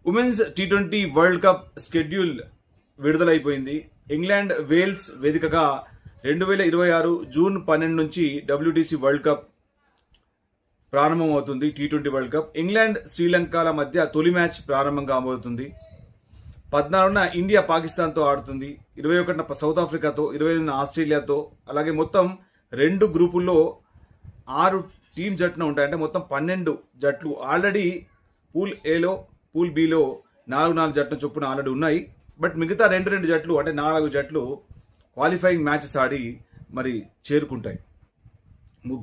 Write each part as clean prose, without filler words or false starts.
Women's టీ20 world cup schedule విడుదలైపోయింది. England Wales వేదికగా 2026 జూన్ 12 నుంచి WTC వరల్డ్ కప్ ప్రారంభమవుతుంది. టీ20 వరల్డ్ కప్ ఇంగ్లాండ్ శ్రీలంకల మధ్య తొలి మ్యాచ్ ప్రారంభం కాబోతుంది. 14న ఇండియా పాకిస్తాన్తో ఆడుతుంది. 21న సౌత్ ఆఫ్రికాతో, 28న ఆస్ట్రేలియాతో, అలాగే మొత్తం 2 గ్రూపుల్లో 6 టీమ్ జట్లు ఉంటాయి. అంటే మొత్తం 12 జట్లు ఆల్రెడీ పూల్ ఏలో, పూల్ బిలో 4 జట్ల చొప్పున ఆల్రెడీ ఉన్నాయి. బట్ మిగతా 2 జట్లు అంటే 4 జట్లు క్వాలిఫైయింగ్ మ్యాచెస్ ఆడి మరి చేరుకుంటాయి.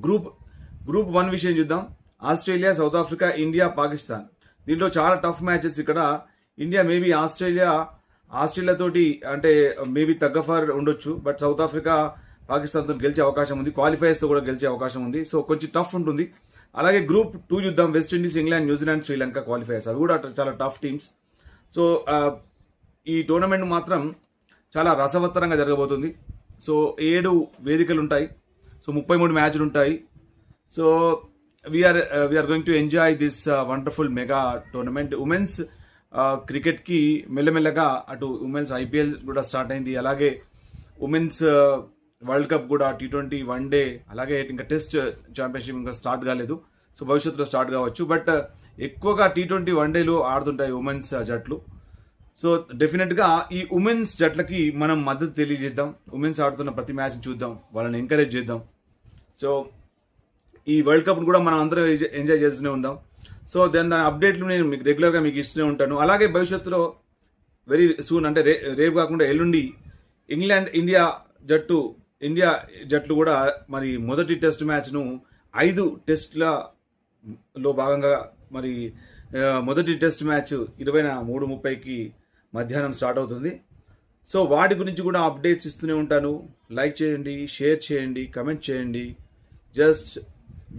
గ్రూప్ 1 విషయం చూద్దాం. Australia, south Africa, India, Pakistan. దీంట్లో చాలా టఫ్ మ్యాచెస్. ఇక్కడ ఇండియా మేబీ ఆస్ట్రేలియా తోటి అంటే మేబీ తగ్గఫర్ ఉండొచ్చు. బట్ సౌత్ ఆఫ్రికా, పాకిస్తాన్తో గెలిచే అవకాశం ఉంది. క్వాలిఫైయర్స్తో కూడా గెలిచే అవకాశం ఉంది. సో కొంచెం టఫ్ ఉంటుంది. అలాగే గ్రూప్ 2 చూద్దాం. West Indies, England, New Zealand, Sri Lanka qualifiers. అవి కూడా చాలా టఫ్ టీమ్స్. సో ఈ టోర్నమెంట్ మాత్రం చాలా రసవత్తరంగా జరగబోతుంది. సో 7 వేదికలు ఉంటాయి. సో 33 మ్యాచ్లు ఉంటాయి. So we're going to enjoy this wonderful mega tournament. Women's క్రికెట్కి మెల్లమెల్లగా అటు ఉమెన్స్ IPL కూడా స్టార్ట్ అయింది. అలాగే ఉమెన్స్ వరల్డ్ కప్ కూడా టీ20 వన్డే, అలాగే ఇంకా టెస్ట్ ఛాంపియన్షిప్ ఇంకా స్టార్ట్ కాలేదు. సో భవిష్యత్తులో స్టార్ట్ కావచ్చు. బట్ ఎక్కువగా టీ20 వన్డేలు ఆడుతుంటాయి ఉమెన్స్ జట్లు. సో డెఫినెట్గా ఈ ఉమెన్స్ జట్లకి మనం మద్దతు తెలియజేద్దాం. ఉమెన్స్ ఆడుతున్న ప్రతి మ్యాచ్ చూద్దాం, వాళ్ళని ఎంకరేజ్ చేద్దాం. సో ఈ వరల్డ్ కప్ను కూడా మనం అందరం ఎంజాయ్ చేస్తూనే ఉందాం. సో దాని అప్డేట్లు నేను మీకు రెగ్యులర్గా మీకు ఇస్తూనే ఉంటాను. అలాగే భవిష్యత్తులో వెరీ సూన్ అంటే రేపు కాకుండా ఎల్లుండి ఇండియా జట్లు కూడా మరి మొదటి టెస్ట్ మ్యాచ్ను 5 టెస్టులలో భాగంగా మరి మొదటి టెస్ట్ మ్యాచ్ 23:30కి మధ్యాహ్నం స్టార్ట్ అవుతుంది. సో వాటి గురించి కూడా అప్డేట్స్ ఇస్తూనే ఉంటాను. లైక్ చేయండి, షేర్ చేయండి, కమెంట్ చేయండి. Just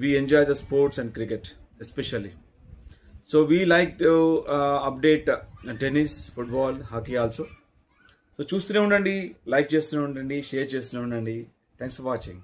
we enjoy the sports and cricket especially. So we like to update tennis, football, hockey also. So చూస్తూనే ఉండండి, లైక్ చేస్తూనే ఉండండి, షేర్ చేస్తూనే ఉండండి. Thanks for watching.